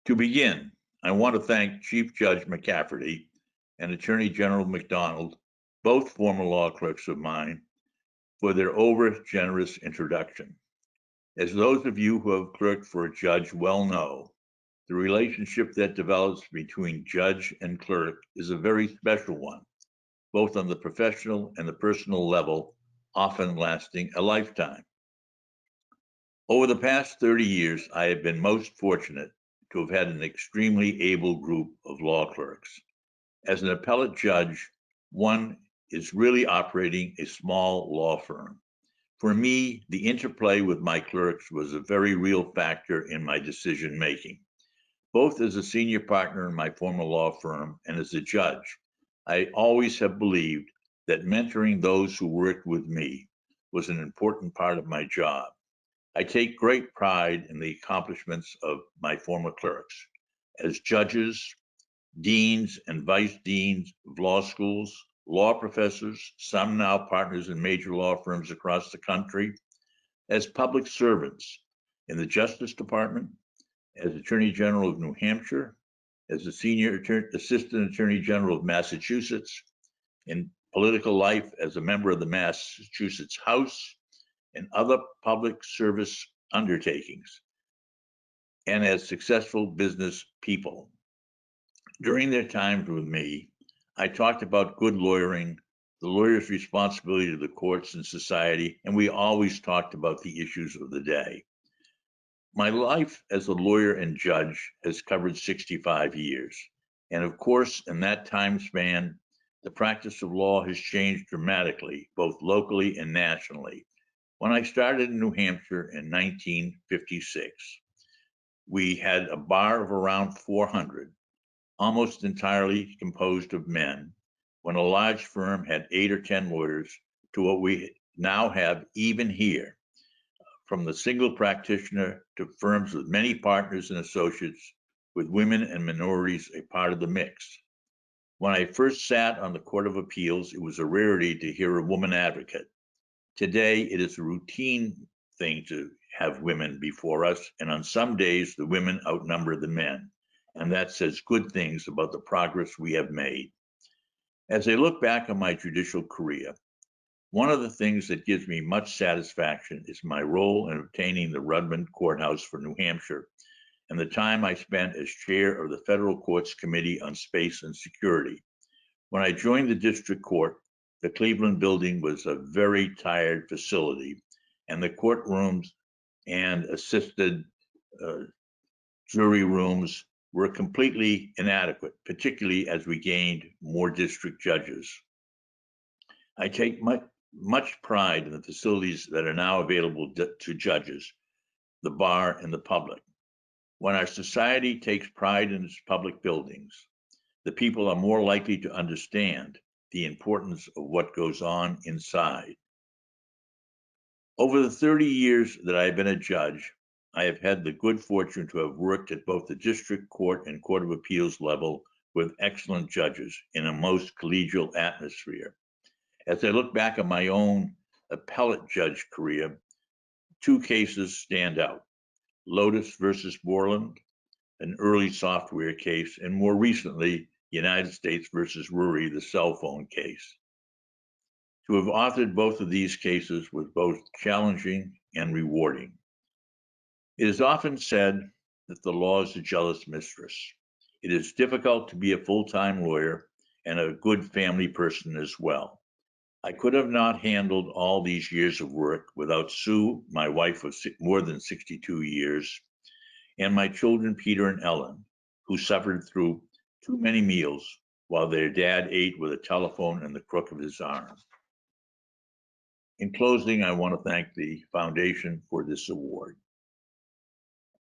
To begin, I want to thank Chief Judge McCafferty and Attorney General McDonald, both former law clerks of mine, for their over-generous introduction. As those of you who have clerked for a judge well know, the relationship that develops between judge and clerk is a very special one, both on the professional and the personal level, often lasting a lifetime. Over the past 30 years, I have been most fortunate to have had an extremely able group of law clerks. As an appellate judge, one is really operating a small law firm. For me, the interplay with my clerks was a very real factor in my decision making. Both as a senior partner in my former law firm and as a judge, I always have believed that mentoring those who worked with me was an important part of my job. I take great pride in the accomplishments of my former clerks. As judges, deans and vice deans of law schools, law professors, some now partners in major law firms across the country, as public servants in the Justice Department, as Attorney General of New Hampshire, as the Assistant Attorney General of Massachusetts, in political life as a member of the Massachusetts House, and other public service undertakings, and as successful business people. During their times with me, I talked about good lawyering, the lawyer's responsibility to the courts and society, and we always talked about the issues of the day. My life as a lawyer and judge has covered 65 years. And of course, in that time span, the practice of law has changed dramatically, both locally and nationally. When I started in New Hampshire in 1956, we had a bar of around 400, almost entirely composed of men, when a large firm had 8 or 10 lawyers, to what we now have even here, from the single practitioner to firms with many partners and associates, with women and minorities a part of the mix. When I first sat on the Court of Appeals, it was a rarity to hear a woman advocate. Today, it is a routine thing to have women before us, and on some days, the women outnumber the men, and that says good things about the progress we have made. As I look back on my judicial career, one of the things that gives me much satisfaction is my role in obtaining the Rudman Courthouse for New Hampshire and the time I spent as chair of the Federal Courts Committee on Space and Security. When I joined the district court, the Cleveland building was a very tired facility, and the courtrooms and assisted jury rooms were completely inadequate, particularly as we gained more district judges. I take much pride in the facilities that are now available to judges, the bar, and the public. When our society takes pride in its public buildings, the people are more likely to understand the importance of what goes on inside. Over the 30 years that I have been a judge, I have had the good fortune to have worked at both the district court and court of appeals level with excellent judges in a most collegial atmosphere. As I look back on my own appellate judge career, 2 cases stand out: Lotus versus Borland, an early software case, and more recently, United States versus Rory, the cell phone case. To have authored both of these cases was both challenging and rewarding. It is often said that the law is a jealous mistress. It is difficult to be a full-time lawyer and a good family person as well. I could have not handled all these years of work without Sue, my wife of more than 62 years, and my children, Peter and Ellen, who suffered through too many meals while their dad ate with a telephone in the crook of his arm. In closing, I want to thank the foundation for this award.